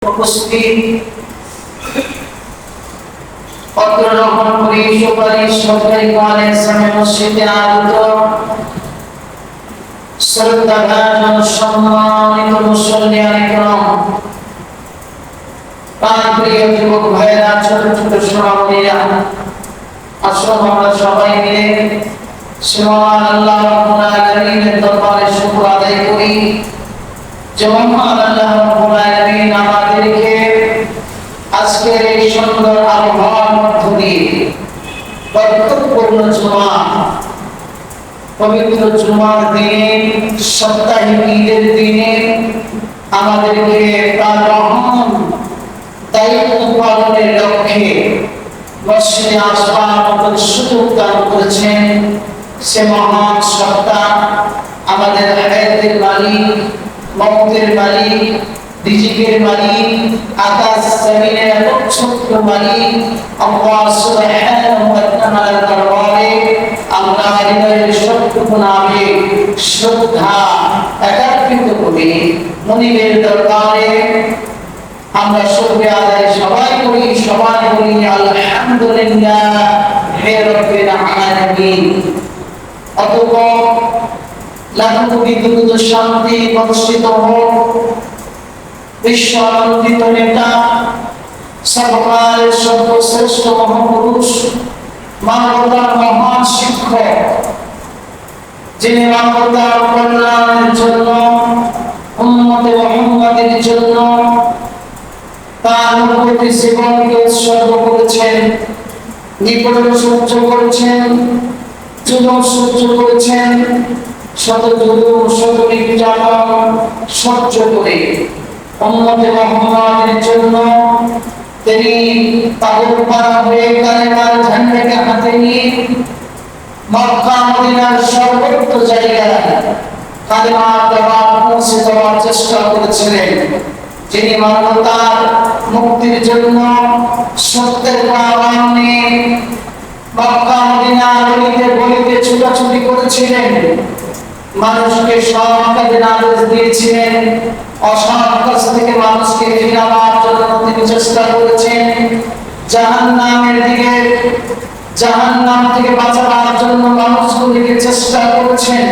উপস্থিত অত্র রহমপুরী সুপারিশ সরকারি কলেজ মসজিদে আগত শ্রদ্ধাভাজন সম্মানিত মুসল্লিয়ান ইকরাম, প্রাণপ্রিয় যুবক ভাইরা, ছোট ছোট সোনামণিরা, আসুন আমরা সবাই মিলে মহান আল্লাহ রাব্বুল আলামিনের দরবারে শুকর আদায় করি যে মহান আল্লাহ রাব্বুল আলামিন আমাদেরকে আজকের এই সুন্দর আবহাওয়ার মধ্য দিয়ে বরকতপূর্ণ জুমা, পবিত্র জুমার দিনে, সাপ্তাহিক ঈদের দিনে আমাদেরকে তার রহম দায়িত্ব পালনের লক্ষ্যে মসজিদে আসবার মতো সুযোগ দান করেছেন। সে মহান সত্তা, আমাদের হায়াতের মালিক, মওতের মালিক, রিজিকের মালিক, আকাশ জমিনের ছোট্ট মালিক আল্লাহ সুবহানাহু ওয়া তাআলার দরবারে আমরা হৃদয়ের সবটুকু নামে শ্রদ্ধা একত্রিত করে মনিবের দরবারে আমরা শুকরিয়া আদায় সবাই করি, সবাই বলি আলহামদুলিল্লাহ হে রাব্বিল আলামিন। অতঃপর লাখো কোটি দুরূদ শান্তি বর্ষিত হোক বিশ্ব আনন্দিত নেতা, সর্বকালের সর্বশ্রেষ্ঠ মহাপুরুষ, মানবতার মহান শিক্ষক, যিনি মানবতার কল্যাণের জন্য, উম্মতে মুহাম্মাদের জন্য তার প্রতি জীবনকে উৎসর্গ করেছেন, নিপীড়ন সহ্য করেছেন, জুলুম সহ্য করেছেন, শত জুলুম শত নির্যাতন সহ্য করে উম্মতে মুহাম্মাদের জন্য তিনি পাগল পারা হয়ে কালেমার ঝান্ডাকে হাতে নিয়ে মক্কা মদিনার সর্বোচ্চ জায়গায় কালেমার দাওয়াত পৌঁছে দেওয়ার চেষ্টা করেছিলেন। যিনি মানবতার মুক্তির জন্য সত্যের আহ্বান নিয়ে মক্কা মদিনার গলিতে গলিতে ছুটাছুটি করেছিলেন, মানুষকে সৎ কাজের আদেশ দিয়েছিলেন, অসৎ কাজ থেকে মানুষকে ফিরাবার জন্য তিনি চেষ্টা করেছেন, জাহান্নাম থেকে বাঁচাবার জন্য মানুষগুলিকে চেষ্টা করেছেন,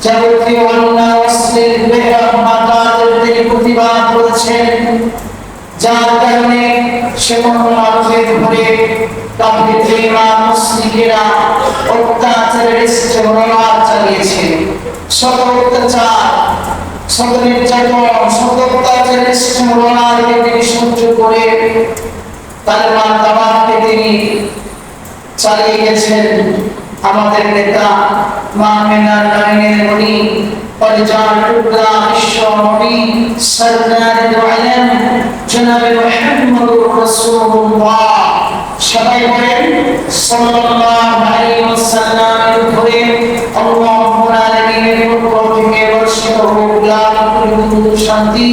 যাবতীয় অন্যায় অশ্লীল বেহায়াতের তিনি প্রতিবাদ করেছেন, যার কারণে সেকল মানুষের ঘরে কাফিররা মুশরিকেরা অত্যাচারের ইস্তেমরার চালিয়েছে। শত অত্যাচার, শত নির্যাতন, শত অত্যাচারের ইস্তেমরারকে তিনি সহ্য করে কালেমার দাওয়াতকে তিনি চালিয়ে গেছেন। আমাদের নেতা মামিনার লাইনের মনি পরিজান টুকরা বিশ্ব নবী সরকার দু আলম জনাবে মুহাম্মদুর রাসূলুল্লাহ, সবাই বলেন সাল্লাল্লাহু আলাইহি ওয়াসাল্লামের উপরে আল্লাহুর আলামিনের পক্ষ থেকে বর্ষিত হোক লাখো কোটি দুরূদ শান্তি।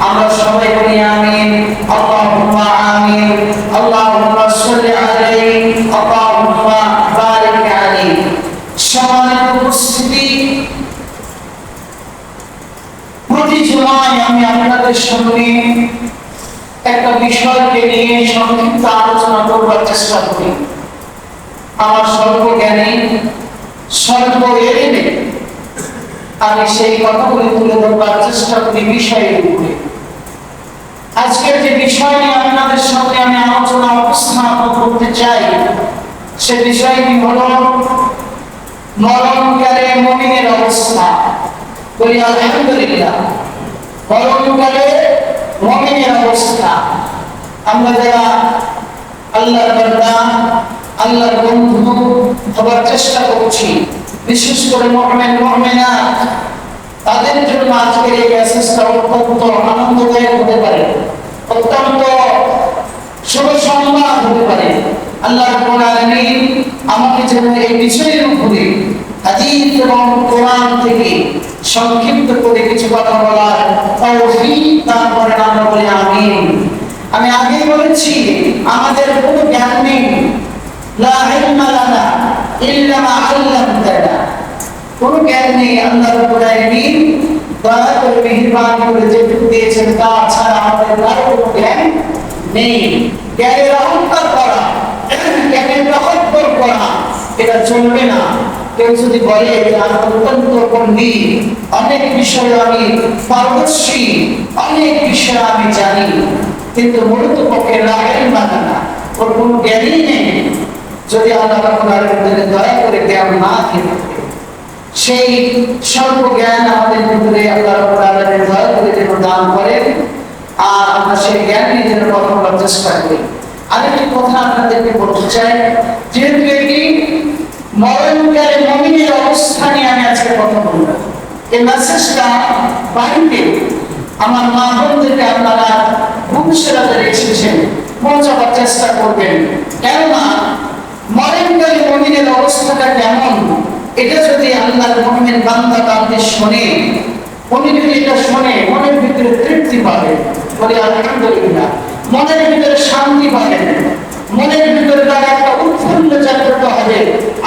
আমরা সবাই বলি আমিন, আল্লাহুম্মা আমিন, আল্লাহুম্মা সাল্লি আলাইহি, আল্লাহুম্মা বারিক আলাইহি। সম্মানিত উপস্থিতি, প্রতি জুমায় আমি আপনাদের সামনে একটা বিষয়কে নিয়ে সংক্ষিপ্ত আলোচনা করবার চেষ্টা করি। আমার স্বল্প জ্ঞানে, স্বল্প এলেমে আমি সেই কথাগুলি তুলে ধরবার চেষ্টা করি বিষয়ের উপরে। আজকের যে বিষয় নিয়ে আপনাদের সামনে আমি আলোচনা উপস্থাপন করতে চাই, সে বিষয়টি হলো মরণকালে মুমিনের অবস্থা। বলি আলহামদুলিল্লাহ, মরণকালে মুমিনের অবস্থা। আমরা যারা আল্লাহর বান্দা, আল্লাহর বন্ধু হবার চেষ্টা করছি, বিশেষ করে মুমিন মুমিনাত, তাদের জন্য আজকের এই মেসেজটা অত্যন্ত আনন্দদায়ক হতে পারে, অত্যন্ত শুভ সংবাদ হতে পারে। আল্লাহ রাব্বুল আলামিন আমাকে যেন এই বিষয়ের উপরে হাদিস এবং কোরআন থেকে সংক্ষিপ্ত করে কিছু কথা বলার তৌফিক দান করেন, আমরা বলি আমিন। আমি আগেই বলেছি আমাদের কোনো জ্ঞান নেই, লা ইলমা লানা ইল্লা মা আল্লামতানা, কোনো জ্ঞান নেই। আল্লাহ রাব্বুল আলামিন দয়া করে মেহেরবানি করে যেটুকু দিয়েছেন তা ছাড়া আমাদের কারো কোনো জ্ঞান নেই। জ্ঞানের অহংকার করা, জ্ঞানের তহব্বর করা, এটা চলবে না। কেউ যদি বলে যে আমি অত্যন্ত পণ্ডিত, অনেক বিষয়ে আমি পারদর্শী, অনেক বিষয়ে আমি জানি, কিন্তু মূলত পক্ষে না, ওর কোনো জ্ঞানই নেই, যদি আল্লাহ রাব্বুল আলামিন দয়া করে জ্ঞান না দিয়ে সেই স্বল্প জ্ঞান আমাদের ভিতরে আল্লাহ রাব্বুল আলামিন দয়া করে যেন দান করেন, আর আমরা সেই জ্ঞান নিয়ে যেন কথা বলার চেষ্টা করি। আরেকটি কথা আপনাদেরকে বলতে চাই, যেহেতু এটি মরণকালে মুমিনের অবস্থা নিয়ে আমি আজকে কথা বলব, এই মেসেজটা বাড়িতে আমার মা বোনদেরকে আপনারা ভবিষ্যতে যারা এসেছেন পৌঁছাবার চেষ্টা করবেন। কেননা মরণকালে মুমিনের অবস্থাটা কেমন, এটা যদি আল্লাহর মুমিন বান্দা বান্দী শোনে, উনি যদি এটা শোনে মনের ভিতরে তৃপ্তি পাবে, বলে আলহামদুলিল্লাহ, মনের ভিতরে শান্তি পাবে, মনের ভিতরে তার একটা উৎফুল্ল জাগ্রত হবে,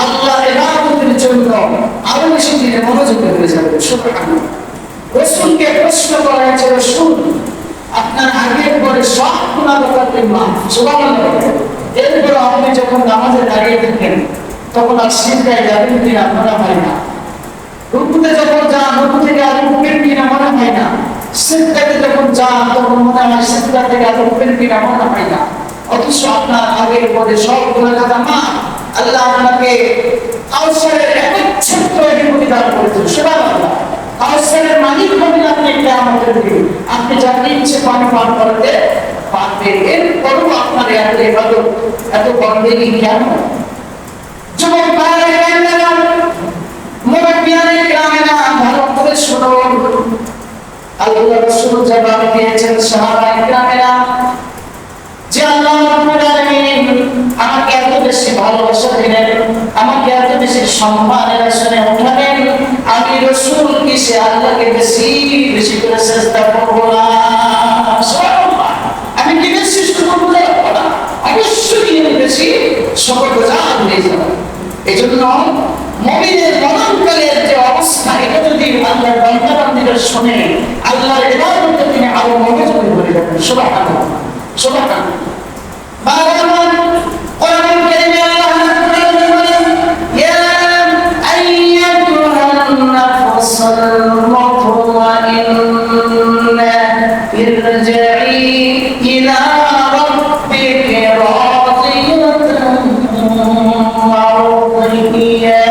আল্লাহ ইবাদতের জন্য আরো বেশি দিনে মনোযোগী হয়ে যাবে। সুবহানাল্লাহ। রাসূলকে প্রশ্ন করা হয়েছে, রাসূল আপনার আগের পরে সব গুনাহ করতে মাফ, সুবহানাল্লাহ, এরপর আপনি যখন নামাজে দাঁড়িয়ে থাকেন তখন আর সিজদায় যাবেন কিনা মনে হয় না, রুকুতে যখন যান রুকু থেকে আর উঠবেন কিনা মনে হয় না, সিজদাতে যখন যান তখন মনে হয় সিজদা থেকে আর উঠবেন কিনা মনে হয় না। অথচ আপনার আগের পরে সব গুনাহ মাফ, আল্লাহ আপনাকে কাউসারের একচ্ছত্র অধিপতি দান করেছেন। সুবহানাল্লাহ। কাউসারের মালিক হবেন আপনি কিয়ামতের দিন, আপনি যাকে ইচ্ছে পানি পান করতে পারবেন। এরপরও আপনার এত ইবাদত, এত বন্দেগী কেন? যুবক ভাইয়েরা, মুরব্বিয়ানে কেরামেরা, ভালো করে শুনুন। আল্লাহ রাসূল জবাব দিয়েছেন সাহাবায়ে কেরামেরা, যে আল্লাহ রাব্বুল আলামিন আমাকে এত বেশি ভালোবাসা দিলেন, আমাকে এত বেশি সম্মানের আসনে উঠালেন, আমি রাসূল কি সে আল্লাহকে বেশি বেশি করে সিজদা করব না? সুবহানাল্লাহ। আমি কি বেশি শুকর গুজার করব না? অবশ্যই আমি বেশি শুকর গুজার হয়ে যাব। এজন্য মুমিনের মরণকালের যে অবস্থা, এটা যদি আল্লাহর বান্দা বান্দীরা শুনে, আল্লাহর ইবাদতে তিনি আরো মনোযোগী হয়ে যাবেন। সুবহানাল্লাহ, সুবহানাল্লাহ। বারবার কোরআন কারীমে আল্লাহ তাআলা বলেন, ইয়া আইয়াতুহান নাফসুল মুতমাইন্নাহ ইরজিই ইলা রাব্বিকি রাদিয়াতান মারদিয়া।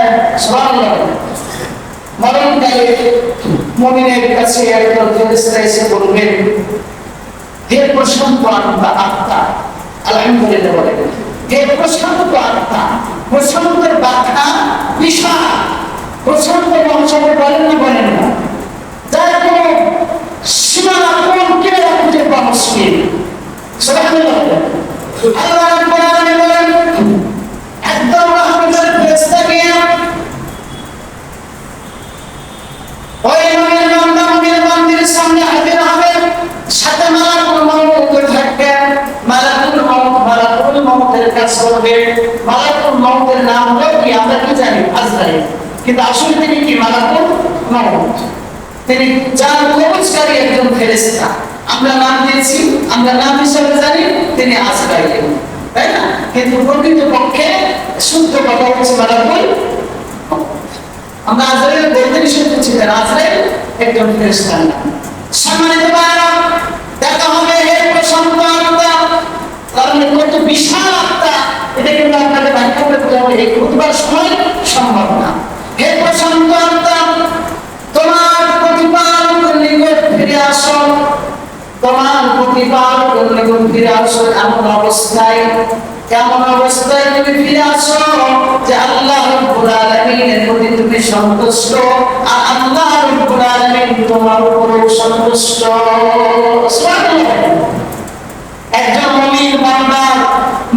সুবহানাল্লাহ। মরণকালে মুমিনের কাছে একজন ফেরেশতা এসে বলবেন, হে প্রশান্ত আত্মা, আলহামদুলিল্লাহ বলেন, হে প্রশান্ত আত্মা। প্রশান্তের ব্যাখ্যা বিশাল। প্রশান্ত মহাসাগর বলেন না, বলেন না, যার কোনো সীমানা কোন কেউ খুঁজে পাওয়া মুশকিল। সুবহানাল্লাহ। আল্লাহ রাব্বুল আলামিন বলেন, একদম রহমতের ফেরেশতাকে ওই মুমিন বান্দা মুমিন বান্দির সামনে হাজির হবে, সাথে মালাকুল মউত থাকবে। মালাকুল মউতের কাজ করবে। মালাকুল মউতের নাম হলো কি আমরা কি জানি? আজরাইল। কিন্তু আসলে তিনি কি? মালাকুল মউত। তিনি যার কবজকারী একজন ফেরেশতা। আমরা নাম দিয়েছি, আমরা নাম হিসেবে জানি তিনি আজরাইল, তাই না? কিন্তু প্রকৃত পক্ষে শুদ্ধ কথা হচ্ছে মালাকুল। আমরা আজরাইল বলতে নিষেধ করছি, আজরাইল একজন ফেরেশতার নাম। সম্মানিত ভাইরা, দেখা হবে হে প্রশান্ত আত্মা, কারণ কত বিশাল আত্মা, এটা কিন্তু আপনাদের ব্যাখ্যা করে বোঝাবো এই খুতবার সময় সম্ভব না। হে প্রশান্ত আত্মা, তোমার প্রতিপালকের নিকট ফিরে আসো, তোমার প্রতিপালকের নিকট ফিরে আসো। এমন অবস্থায় তুমি ফিরে আসো যে আল্লাহ রাব্বুল আলামিনের প্রতি তুমি সন্তুষ্ট, আর আল্লাহ রাব্বুল আলামিন তোমার উপরে সন্তুষ্ট। সুবহানাল্লাহ। একজন মুমিন বান্দা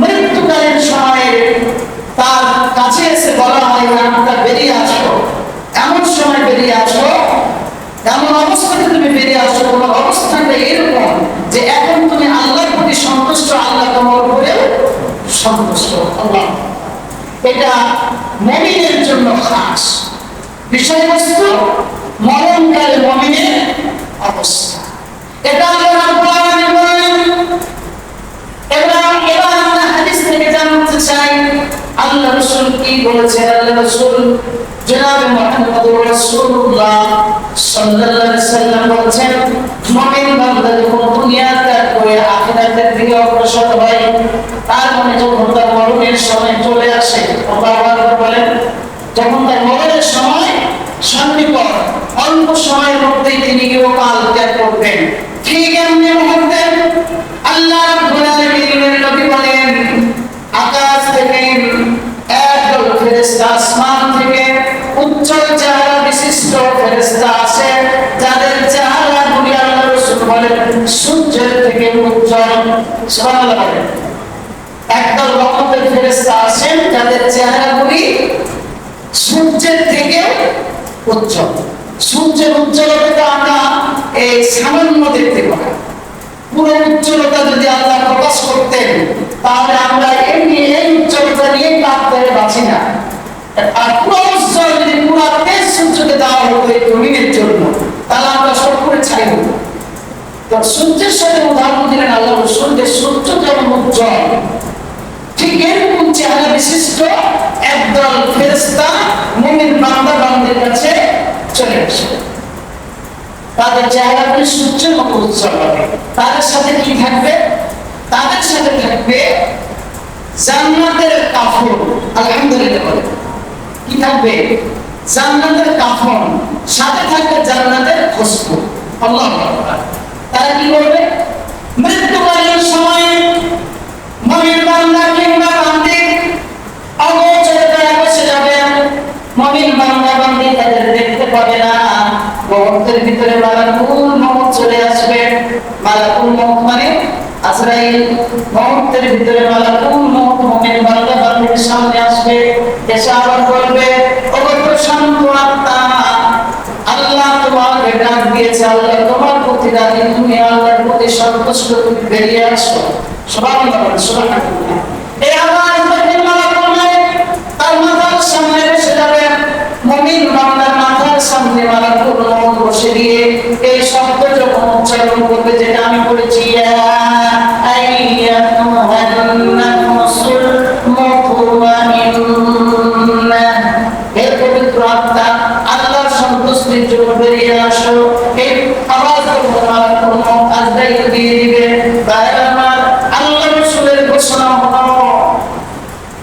মৃত্যুকালীন সময়ে তার কাছে এসে বলা হয়, আপনি বেরিয়ে আসো, এমন সময় বেরিয়ে আসো, এমন অবস্থাতে তুমি বেরিয়ে আসো, তোমার অবস্থাটা এরকম যে এখন তুমি আল্লাহর প্রতি সন্তুষ্ট, আল্লাহ তোমার উপরে সন্তুষ্ট। আল্লাহ, এটা মুমিনের জন্য খাস বিষয়বস্তু। মরণকালে মুমিনের অবস্থা। এটা আল্লাহ রাব্বুল আলামিন বলেন। এবার আমরা হাদিস থেকে জানতে চাই আল্লাহ রাসূল কি বলেছেন। আল্লাহ রাসূল জনাব মুহাম্মদুর রাসূলুল্লাহ সাল্লাল্লাহু আলাইহি সাল্লাম বলেছেন, মুমিন বান্দা যখন দুনিয়া ত্যাগ করে আখিরাতের দিকে অগ্রসর হয়, তার মানে যখন তার মরণের সময় চলে আসে, আল্লাহু বলেন, যখন তার মরণের সময় সন্নিকট, অল্প সময়ের মধ্যেই তিনি ইহকাল ত্যাগ করবেন। ঠিক এমনি মুহূর্তে আল্লাহ রাব্বুল আলামিনের নবী বলেন, আকাশ থেকে একদল ফেরেশতা, আসমান থেকে উজ্জ্বল চেহারা বিশিষ্ট ফেরেশতা আসে, যাদের চেহারাগুলি আল্লাহ রাসূল বলেন সূর্যের থেকে উজ্জ্বল। সুবহানাল্লাহ বলেন। একদল রহমতের ফেরেশতা আসেন যাদের চেহারাগুলি সূর্যের থেকে উজ্জ্বল। সূর্যের উজ্জ্বলতা আমরা এই সামান্য দেখতে পাই। পুরো উজ্জ্বলতা যদি আল্লাহ প্রকাশ করতেন, তাহলে আমরা এমনি এই উজ্জ্বলতা নিয়ে কাঁপতে বাঁচি না। আর পুরো উজ্জ্বল যদি পুরো তেজ সূর্যকে দেওয়া হতো এই জমিনের জন্য, তাহলে আমরা সব করে ছাই হতো। তো সূর্যের সাথে উদাহরণ দিলেন আল্লাহ রাসূল, যে সূর্য যেমন উজ্জ্বল, ঠিক এরকম চেহারা বিশিষ্ট একদল ফেরেশতা মুমিন বান্দা বান্দির কাছে চলে আসে। তাদের চেহারাগুলি সূর্যের মতো উজ্জ্বল হবে। তাদের সাথে কি থাকবে? তাদের সাথে থাকবে জান্নাতের কাফন। আলহামদুলিল্লাহ বলে কি থাকবে? জান্নাতের কাফন, সাথে থাকবে জান্নাতের খুশবু। আল্লাহু আকবার। তারা কি করবে? মৃত্যুকালীন সময়ে মুমিন বান্দা কিংবা বান্দি অগোচরে তারা বসে যাবে। মুমিন বান্দা বান্দি তাদের দেখতে পাবে না। মুহূর্তের ভিতরে মালাকুল মউত চলে আসবে। মালাকুল মউত মানে আজরাইল। মুহূর্তের ভিতরে মালাকুল মউত মুমিন বান্দা বান্দির সামনে আসবে, এসে আবার বলবে, ওগো প্রশান্ত আত্মা, আল্লাহ তোমাকে ডাক দিয়েছে, আল্লাহ তোমার প্রতি রাজি, তুমি আল্লাহর প্রতি সন্তুষ্ট, তুমি বেরিয়ে আসো। সুবহানাল্লাহ, সুবহানাল্লাহ। এই আওয়াজ যখন মালাকুল মউত তার মাথার সামনে বসে যাবে, মুমিন বান্দার মাথার সামনে মালাকুল মউত বসে দিয়ে এই শব্দ যখন উচ্চারণ করবে, যেটা আমি বলেছি, ইয়া আইয়াতুহান নাফসুল মুতমাইন্না, হে পবিত্র আত্মা, আল্লাহর সন্তুষ্টির জন্য বেরিয়ে আসো। এই আওয়াজ যখন মালাকুল মউত আজরাইল দিয়ে দিবে, তাহলে আমার আল্লাহ রাসূলের ঘোষণা হলো,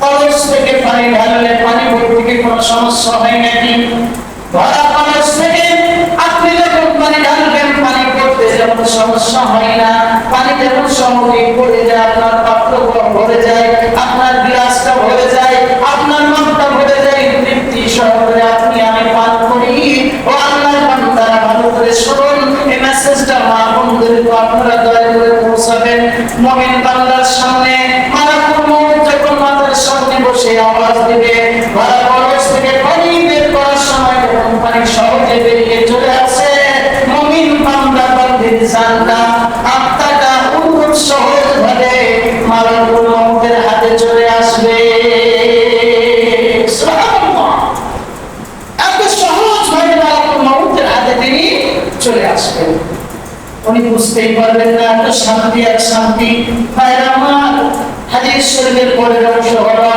কলস থেকে পানি ঢাললে পানি ভর্তিকে কোনো সমস্যা হয় নাকি? ভরা কলস থেকে আপনি যখন পানি ঢালবেন, পানি ভরতে যেমন সমস্যা হয় না, পানি যেমন সহজেই পড়ে যায়, আপনার পাত্র ভরে যায়, আপনার গ্লাসটা ভরে যায়, আপনার মগটা ভরে যায়, তৃপ্তি সহকারে আপনি আমি পান করি। ও আল্লাহর বান্দারা, ভালো করে শুনুন, এই মেসেজটা মা বোনদেরকে আপনারা দয়া করে পৌঁছাবেন। মুমিন বান্দার সামনে মালাকুল মউত যখন মাথার সামনে বসে আওয়াজ দিবে, ভরা কলস থেকে পানি বের করার সময় যখন পানি সহজে বেরিয়ে চলে আসে, মুমিন বান্দা বান্দির জানটা, আত্মাটা খুব সহজভাবে মালাকুল মউতের হাতে চলে আসবে। সুবহানাল্লাহ, এত সহজভাবে মালাকুল মউতের হাতে তিনি চলে আসবেন। উনি বুঝতেই পারবেন না এত শান্তি, এক শান্তি। ভাইরা আমার, হাদিস শরীফের পরের অংশ হলো,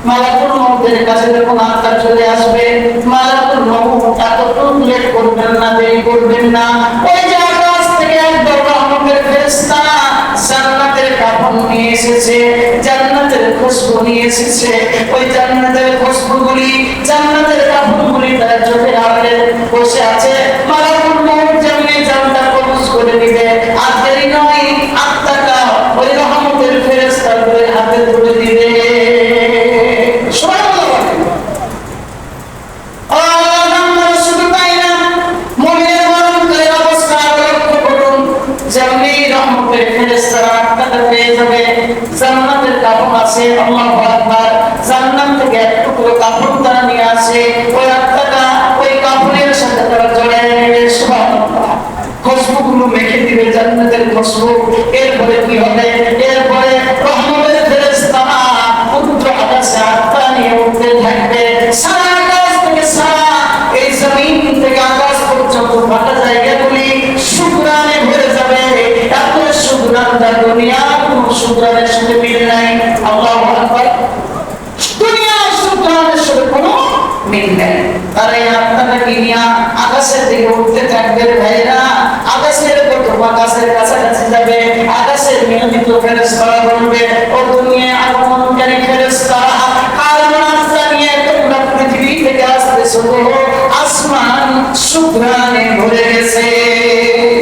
মালাকুল মউতের কাছে যখন আত্মা চলে আসবে, মালাকুল মউত এতটুকু লেট করবেন না, দেরি করবেন না। ওই যে আকাশ থেকে একদল রহমতের ফেরেশতা জান্নাতের কাফন নিয়ে এসেছে, জান্নাতের খুশবু নিয়ে এসেছে। ওই জান্নাতের খুশবুগুলি, জান্নাতের কাফনগুলি তারা চোখের আড়ালে বসে আছে। মালাকুল মউত যেমনি জান্নাত কবজ করে দিবে, আর দেরি নয়, আত্মাটা ওই রহমতের ফেরেশতাদের হাতে তুলে দিবে। সুবহানাল্লাহ। আল্লাহ শুধু তাই না, মুমিনের মরণকালের অবস্থা লক্ষ্য করুন। যেমনি রহমতের ফেরেশতারা আত্মাটা পেয়ে যাবে, জান্নাতের কাফন আছে, আল্লাহু আকবার, জান্নাত থেকে এক টুকরো কাফন তারা নিয়ে আসে, ওই আত্মাটা ওই কাফনের সাথে তারা জড়ায় নেবে। সুবহানাল্লাহ। খুশবুগুলো মেখে দিবে, জান্নাতের খুশবু। এরপরে কি হবে? এরপরে রহমতের ফেরেশতারা উচ্চ আকাশে আত্মা নিয়ে উঠতে থাকবে। সারা আকাশ থেকে, সারা এই জমিন থেকে আকাশ ফাঁকা জায়গাগুলি সুগ্রানে ভরে যাবে। এত সুগ্রানটা দুনিয়ার কোন সুগ্রানের সাথে মিল নাই। আল্লাহু আকবার। দুনিয়ার সুগ্রানের সাথে কোনো মিল নেই। তারা এই আত্মাটাকে নিয়ে আকাশের দিকে উঠতে থাকবে। ভাইরা, আকাশের প্রথম আকাশের কাছাকাছি যাবে। আকাশের নিয়মিত ফেরেশতারা বলবে, ও দুনিয়ায় আগমনকারী ফেরেশতারা, কারণ আত্মা নিয়ে তোমরা পৃথিবী থেকে আসতেছো, আসমান সুগ্রানে ভরে গেছে।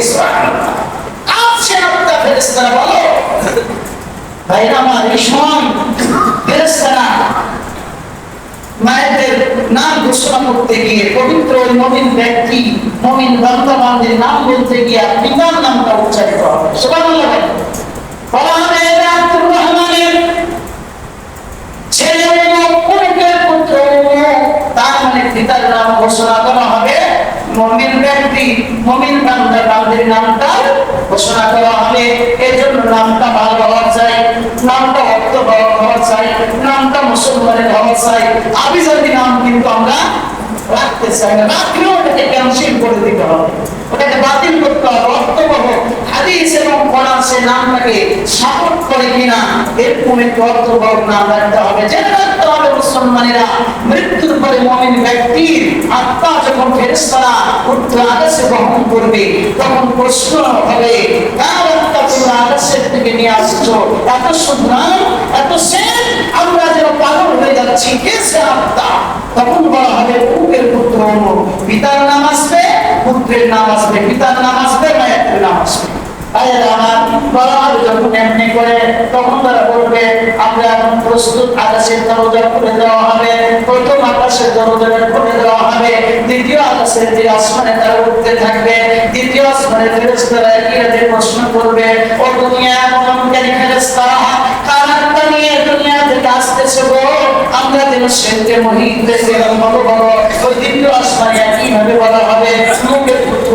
সুবহানাল্লাহ। আসছে আত্মা ফেরেশতারা বলো, ভাইরা আমার, এই সময় ফেরেশতারা মায়েদের নাম ঘোষণা করতে গিয়ে, পবিত্র মুমিন ব্যক্তি, মুমিন বান্দা বান্দির নাম বলতে গিয়ে পিতার নামটা উচ্চারিত হবে। সুবহানাল্লাহ। বলা হবে, এটা আব্দুর রহমানের ছেলে মুমিনের পুত্র, তার মানে পিতার নাম ঘোষণা করা হবে। মুমিন ব্যক্তি, মুমিন বান্দা বান্দির নামটা ঘোষণা করা হবে। এজন্য নামটা ভালো হওয়া চাই, নামটা অর্থবহ হওয়া চাই, নামটা মুসলমানের হওয়া চাই। আবিজাবি নাম কিন্তু আমরা রাখতে চাই না, রাখলেও ওটাকে ক্যান্সেল করে দিতে হবে, ওটাকে বাতিল করতে হবে। অর্থবহ হাদিস এবং কোরআন সে নামটাকে সাপোর্ট করে কিনা এরকম একটি অর্থবহ নাম রাখতে হবে। জেনে রাখতে হবে মুসলমানেরা, মৃত্যুর পরে মুমিন ব্যক্তির আত্মা যখন ফেরেশতারা উত্তর আকাশে গ্রহণ করবে, তখন প্রশ্ন হবে, কার আত্মা তোমরা আকাশের থেকে নিয়ে আসছো? এত সুন্দর, এত সেন, আমরা যেন পাগল হয়ে যাচ্ছি, কে সে আত্মা? তখন বলা হবে, পুত্রের পুত্র অমুক। পিতার নাম আসবে, পুত্রের নাম আসবে, পিতার নাম আসবে, মায়ের নাম আসবে। তখন তারা বলবে, আমরা এখন প্রস্তুত। আকাশের দরজা খুলে দেওয়া হবে, প্রথম আকাশের দরজা খুলে দেওয়া হবে, দ্বিতীয় আকাশের যে আসমানে তারা উঠতে থাকবে। দ্বিতীয় আসমানের ফেরেশতারা একই প্রশ্ন করবে, ও দুনিয়া আগমনকারী ফেরেশতারা, কার আত্মা নিয়ে দুনিয়া থেকে আসতেছে গো? আমরা যেন সেনকে মহিত দেখলাম বড় বড়। ওই দ্বিতীয় আসমানে একইভাবে বলা হবে, মুখের পুত্র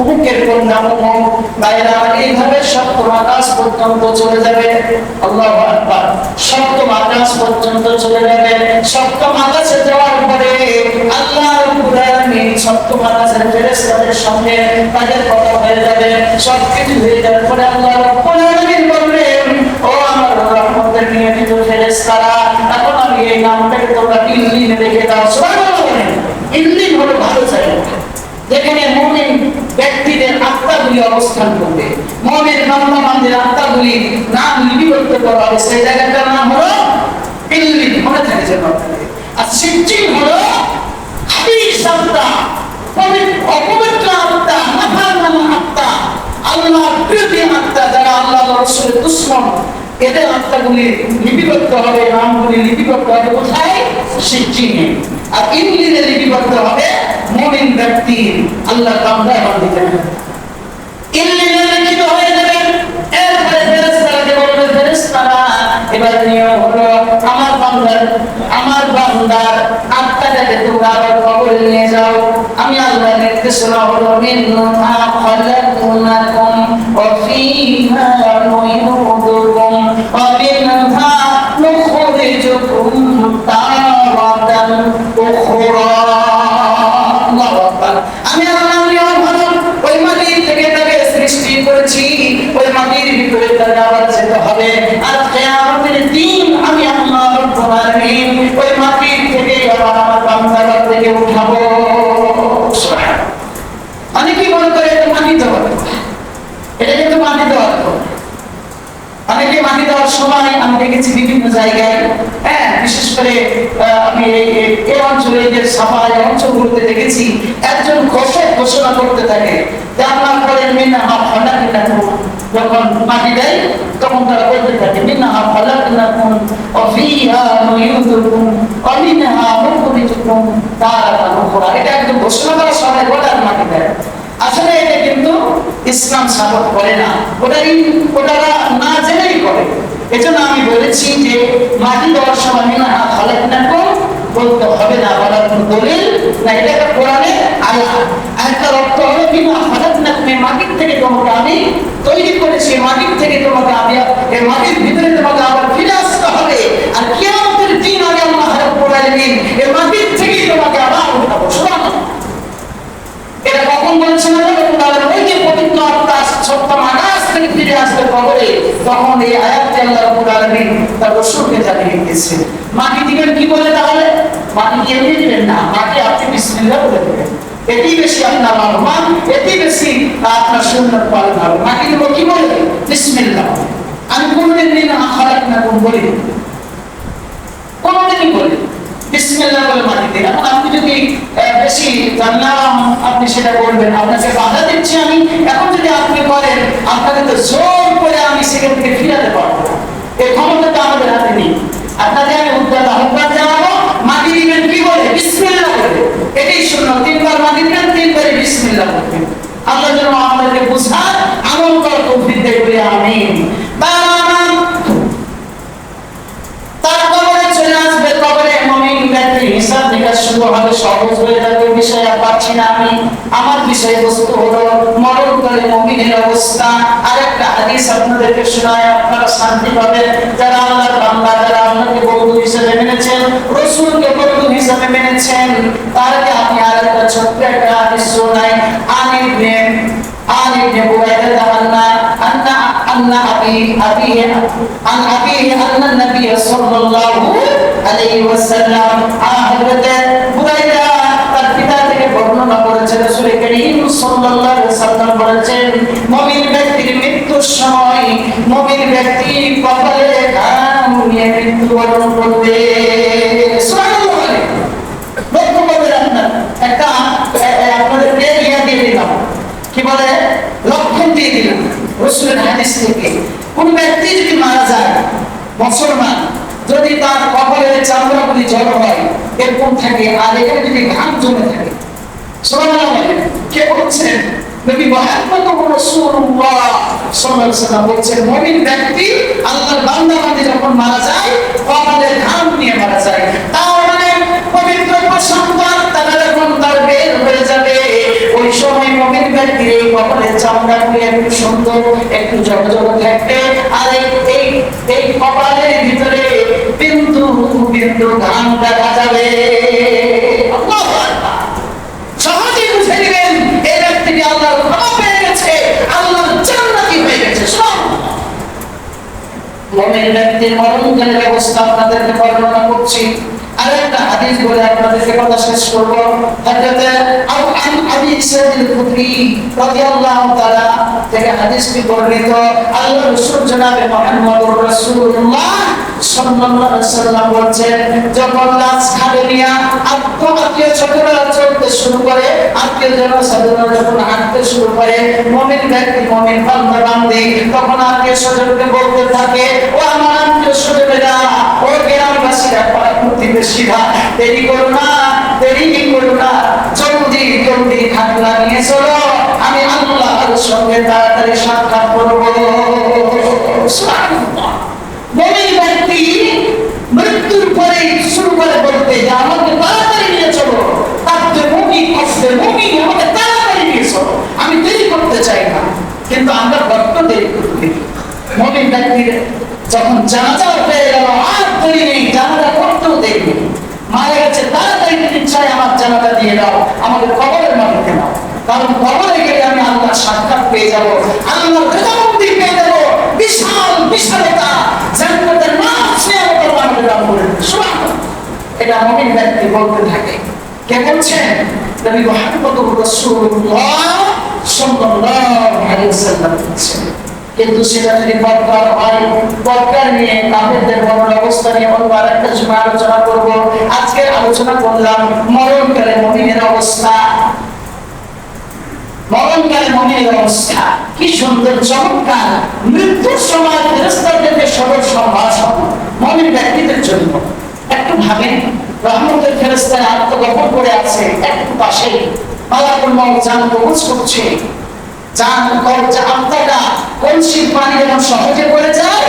মুখের কন্যা মুখ। বাইরা, এইভাবে সপ্তম আকাশ পর্যন্ত চলে যাবে। আল্লাহু আকবার। সপ্তম আকাশ পর্যন্ত চলে যাবে। সপ্তম আকাশে যাওয়ার পরে আল্লাহ রাব্বুল আলামিন সপ্তম আকাশের ফেরেশতাদের সঙ্গে তাদের কথা হয়ে যাবে। সবকিছু হয়ে যাওয়ার পরে আল্লাহ রাব্বুল আলামিন বলবেন, ও আমার রহমতের নিয়মিত ফেরেশতারা, এখন আমি এই নামটাকে তোমরা ইল্লিনে রেখে দাও। সুবহানাল্লাহ। ইল্লিন হলো ভালো জায়গা, যেখানে মুমিন ব্যক্তিদের আত্মাগুলি অবস্থান করবে, মুমিন বান্দা বান্দির আত্মাগুলি নাম লিপিবদ্ধ করা হবে। সেই জায়গাটার নাম হলো ইল্লিন। মনে থাকে যেন। আর সিজ্জিন হলো খাবিস আত্মা, অপবিত্র আত্মা, নাফরমান আত্মা, আল্লাহর বিরোধী আত্মা, যারা আল্লাহ রাসূলের দুশমন, এদের আত্মাগুলি লিপিবদ্ধ হবে, নামগুলি লিপিবদ্ধ হবে কোথায়? সিজ্জিনে। আর ইল্লিনে লিপিবদ্ধ হবে মুমিন ব্যক্তি, আল্লাহ বান্দা বান্দিদের। ইল্লিনে লিখিত হয়ে যাবে। এরপরে ফেরেশতাকে বলবে, ফেরেশতারা, এবার নিয়ম হলো আমার বান্দার আত্মাটাকে তোমরা আবার কবরে নিয়ে যাও। আমি আল্লাহর নির্দেশনা হলো, মিনহা খালাকনাকুম ওয়া ফীহা নুইদুকুম ওয়া মিনহা নুখরিজুকুম তারাতান উখরা। আমি আল্লাহ নিয়ম হলো, ওই মাটির থেকে তাকে সৃষ্টি করেছি, ওই মাটির ভিতরে তাকে আবার যেতে হবে। আর কিয়ামতের দিন আমি আল্লাহ রাব্বুল আলামিন ওই মাটির থেকে আবার আমার বান্দাদেরকে উঠাবো। সুবহানাল্লাহ। অনেকেই মনে করে এটা মাটি দেওয়া, এটা কিন্তু মাটি দেওয়া। অনেকে মাটি দেওয়ার সময় আমি দেখেছি বিভিন্ন জায়গায়, বিশেষ করে আমি এই অঞ্চলে যে সাফাই অঞ্চলগুলোতে দেখেছি, একজন ঘোষণা করতে থাকে যে আল্লাহ বলেন, মিনহা খালাকনাকুম। যখন মাটি দেয় তখন তারা বলতে থাকে, মিনহা খালাকনাকুম ওয়া ফীহা নুইদুকুম ওয়া মিনহা নুখরিজুকুম তারাতান উখরা। এটা একদম ঘোষণা করার সময় গোটার মাটি দেয়। আসলে এটা কিন্তু ইসলাম সাপোর্ট করে না, ওটারা না জেনেই করে। এজন্য আমি বলেছি যে মাটি দেওয়ার সময় মিনহা খালাকনাকুম বলতে হবে না, বলার কোনো দলিল না। এটা একটা কোরআনের আয়াত। আয়াতের অর্থ হলো, মিনহা খালাকনাকুম, মাটির থেকে তোমাকে আমি তৈরি করেছি, মাটির থেকে তোমাকে আমি, এই মাটির ভিতরে তোমাকে আবার ফিরে আসতে হবে। আর কিয়ামতের দিন আমি আল্লাহ রাব্বুল আলামিন এই মাটির থেকে তোমাকে আবার উঠাবো। সুবহানাল্লাহ। এটা কখন তখন বলেছেন ওই যে পবিত্র আত্মা সত্য আকাশ থেকে ফিরে আসবে কবরে, তখন এই আয়াতটি আল্লাহ রাব্বুল আলামিন তার রাসূলকে জানিয়ে দিয়েছে। মাটি দিবেন কি বলে? তাহলে মাটি এমনি দিবেন না, মাটি আপনি বিসমিল্লাহ বলে দেবেন। এটি বেশি আপনার রহমান, এটি বেশি আপনার সুন্নাত পালন হবে। মাটি দেবো কি বলে? বিসমিল্লাহ। আমি কোনদিন খালাকনাকুম বলি, কোনদিনই বলি বিসমিল্লাহ বলে মাটি দিন। এখন আপনি যদি বেশি জানলাম আপনি সেটা বলবেন, আপনাকে বাধা দিচ্ছি আমি, এখন যদি আপনি বলেন আপনাকে তো জোর করে আমি সেখান থেকে ফিরাতে পারবো না, এই ক্ষমতা তো আমাদের হাতে নেই। আপনাকে আমি উদ্যোগ আহ্বান জানাবো, মাটি দিবেন কি বলে? বিসমিল্লাহ বলে। এটাই শুনুন, 3 বার মাটি দিবেন, 3 বারই বিসমিল্লাহ বলবেন। আল্লাহ যেন আমাদেরকে বুঝার আমল করার তৌফিক দেয় বলে আমিন। তার কবরে চলে আসবে, কবরে মুমিন ব্যক্তির হিসাব নিকাশ শুরু হবে, সহজ হয়ে যাবে। বিষয় আর পাচ্ছি না আমি, আমার বিষয়বস্তু হলো মরণকালে মুমিনের অবস্থা। আরেকটা হাদিস আপনাদেরকে শোনায়, আপনারা শান্তি পাবেন। যারা আল্লাহর বান্দা, যারা আল্লাহকে বন্ধু হিসেবে মেনেছেন, রাসূলকে বন্ধু হিসেবে মেনেছেন, তাদেরকে আমি আরেকটা ছোট্ট একটা হাদিস শোনাই। عن ابن بريدة أن أبيه أن النبي صلى الله عليه وسلم حضرت বুরাইদা তার পিতা থেকে বর্ণনা করেছেন, রাসূল করিম সাল্লাল্লাহু আলাইহি ওয়াসাল্লাম বলেছেন, মুমিন ব্যক্তির মৃত্যুর সময় মুমিন ব্যক্তি কপালে ঘাম নিয়ে মৃত্যুবরণ করবে। সুবহানাল্লাহ। লক্ষ্য করবেন, আপনার একটা আপনাদের দিয়ে দিলাম, কি বলে, লক্ষণ দিয়ে দিলাম রাসূলের হাদিস থেকে। কোন ব্যক্তি যদি মারা যায়, মুসলমান, যদি তার কপালের চামড়াগুলি জড়ো হয় এরকম থাকে, আর এখানে যদি ঘাম জমে থাকে, সুবহানাল্লাহ, কে বলছেন? নবী মুহাম্মদ রাসূলুল্লাহ সাল্লাল্লাহু আলাইহি ওয়াসাল্লাম বলছেন, মুমিন ব্যক্তি আল্লাহর বান্দা বান্দী যখন মারা যায় কপালের ঘাম নিয়ে মারা যায়, তার মানে পবিত্র সন্তান তারা যখন তার বের হয়ে যাবে, ওই সময় মুমিন ব্যক্তির এই কপালের চামড়াগুলি একটু সুন্দর, একটু জগজগ থাকবে, আর এই কপালের ভিতরে বিন্দু বিন্দু ঘাম দেখা যাবে। আল্লাহু আকবার। সহজে বুঝে নেবেন এই ব্যক্তিটি আল্লাহর ক্ষমা পেয়ে গেছে, আল্লাহর জান্নাতি হয়ে গেছে। মুমিন ব্যক্তির মরণকালের অবস্থা আপনাদেরকে বর্ণনা করছি। আরেকটা হাদিস বলে আপনাদেরকে কথা শেষ করব। হযরত আবু সাঈদ আল-খুদরি রাদিয়াল্লাহু তাআলা থেকে হাদিসটি বর্ণিত, আল্লাহর রাসূল জনাবে মুহাম্মদুর রাসূলুল্লাহ সাল্লাল্লাহু আলাইহি ওয়াসাল্লাম বলেন, যখন লাশ খাবে নিয়া আত্মীয় স্বজনরা চলতে শুরু করে, আত্মীয়জন স্বজনরা যখন হাঁটতে শুরু করে, মুমিন ব্যক্তি, মুমিন বান্দা বান্দি তখন আত্মীয় স্বজনকে বলতে থাকে, ও আমার আত্মীয় স্বজনেরা, ও গ্রামবাসীরা, প্রতিবেশীরা, দেরি করো না, দেরি করো না, জলদি জলদি খাটলা নিয়ে চলো, আমি আল্লাহর সঙ্গে তাড়াতাড়ি সাক্ষাৎ করবো। সুবহানাল্লাহ। মুমিন ব্যক্তি মৃত্যুর পরে শুরু করে বলতে যে আমাকে তাড়াতাড়ি নিয়ে চলো, তাতে মুমিন আসবে, মুমিন আমাকে তাড়াতাড়ি নিয়ে চলো, আমি দেরি করতে চাই না। কিন্তু আমরা বড্ড দেরি করি। মুমিন ব্যক্তির যখন জানাজা হয়ে গেল, আর দেরি নেই, জানাজা করতেও দেরি নেই, মারা গেছে, তাড়াতাড়ি চাই আমার জানাজা দিয়ে দাও, আমাদের কবরের মাটিতে নাও, কারণ কবরে গেলে আমি আল্লাহর সাক্ষাৎ পেয়ে যাবো, আল্লাহর রেজামন্দি পেয়ে যাবো, বিশাল বিশালতা জান্নাতের নাচ নিয়ামত আমাদের দান করে দেবে। সুবহানাল্লাহ। এটা মুমিন ব্যক্তি বলতে থাকে। কে বলছেন? নবী মুহাম্মদুর রাসূলুল্লাহ সাল্লাল্লাহু আলাইহি ওয়াসাল্লাম বলছেন। কিন্তু সেটা যদি পরকার হয়, পরকার নিয়ে কাফেরদের মরণ অবস্থা নিয়ে অন্য আরেকটা সময় আলোচনা করব। আজকে আলোচনা করলাম মরণকালে মুমিনের অবস্থা। মরণকালে মুমিনের অবস্থা কি সুন্দর, চমৎকার। মৃত্যুর সময় ফেরেশতাদেরকে সদর সম্ভাষণ মুমিন ব্যক্তিদের জন্য। একটু ভাবেন, রহমতের ফেরেশতারা আত্মগোপন করে আছে একটু পাশেই, মালাকুল মউত জান কবজ করছে, জান কবজা আত্মাটা কলসির পানি যেমন সহজে পড়ে যায়,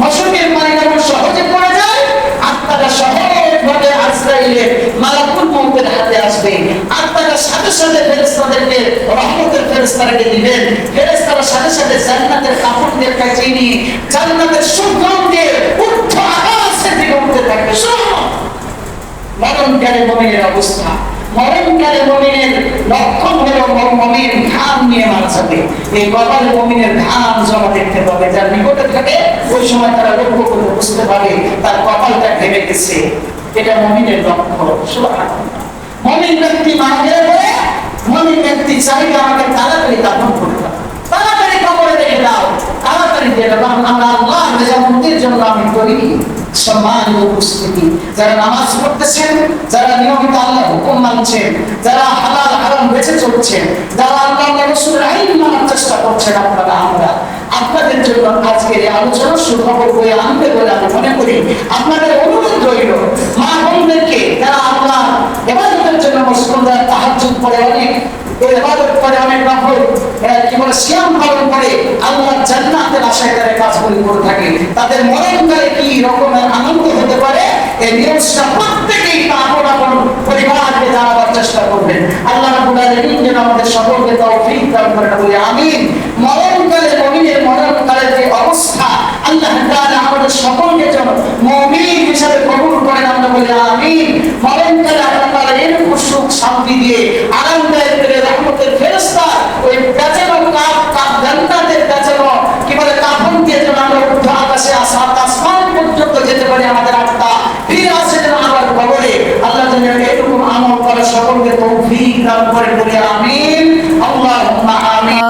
মশকের পানি যেমন সহজে পড়ে যায়, আত্মাটা সহজভাবে আজরাইলে মালাকুল মউতের হাতে আসবে। আত্মাটা সাথে সাথে ফেরেশতাদেরকে রহমতের ফেরেশতাকে দিবেন, ফেরেশতারা সাথে সাথে জান্নাতের কাপড় দিয়ে কাচিয়ে নিয়ে জান্নাতের সুগন্ধে ঊর্ধ্ব আকাশের দিকে উঠতে থাকবে। মরণকালে মুমিনের অবস্থা। মরণকালে মুমিনের লক্ষণ হলো মুমিন ঘাম নিয়ে মারা যাবে। এই কপালে মুমিনের ঘাম জমা দেখতে পাবে, যার নিকটে থাকে ওই সময় তারা লক্ষ্য করে বুঝতে পারে তার কপালটা ঘেমে গেছে। এটা মুমিনের লক্ষণ। সুবহানাল্লাহ। মুমিন ব্যক্তি মারা গেলে পরে মুমিন ব্যক্তি চাইবে আমাকে তাড়াতাড়ি দাফন করে দাও, তাড়াতাড়ি কবরে রেখে দাও, তাড়াতাড়ি দিয়ে দাও, কারণ আমরা আল্লাহর রেজামতের জন্য আমি করি। সম্মানিত উপস্থিতি, যারা নামাজ পড়তেছেন, যারা নিয়মিত আল্লাহর হুকুম মানছেন, যারা হালাল হারাম বেঁচে চলছেন, যারা আল্লাহ রাসূলের আইন মানার চেষ্টা করছেন, আপনারা আমরা আপনাদের জন্য আজকে এই আলোচনা সুখবর বয়ে আনতে বলে আমি মনে করি। আপনাদের অনুরোধ রইল মা বোনদেরকে, যারা আল্লাহ ইবাদতের জন্য মশগুল, যারা তাহাজ্জুদ পড়ে অনেক ইবাদত করে, অনেক নফল কি বলে সিয়াম পালন করে, আল্লাহর জান্নাতের আশায় তারা কাজগুলি করে থাকে, তাদের মরণকালে কি রকমের আনন্দ হতে পারে এই নিউজটা প্রত্যেকেই আপন আপন পরিবারকে জানাবার চেষ্টা করবেন। আল্লাহ রাব্বুল আলামিন যেন আমাদের সকলকে তৌফিক দান করেন, বলি আমিন। মরণকালে মুমিনের মরণকালের যে অবস্থা, আল্লাহ তাআলা আমাদের সকলকে যেন মুমিন হিসেবে কবুল করেন, আমরা বলি আমিন। মরণকালে আল্লাহ তাআলা এরকম সুখ শান্তি দিয়ে আরামদায়ক করে রহমতের ফেরেশতা ওই পেঁচানো কাপ জান্নাতের পেঁচানো কি বলে কাফন দিয়ে যেন আমরা ঊর্ধ্ব আকাশে আসমান পর্যন্ত যেতে পারি, আমাদের আত্মা ফিরে আসে যেন আবার কবরে। আল্লাহ যেন এরকম আমল করে সকলকে তৌফিক দান করেন, বলি আমিন। আল্লাহুম্মা আমিন।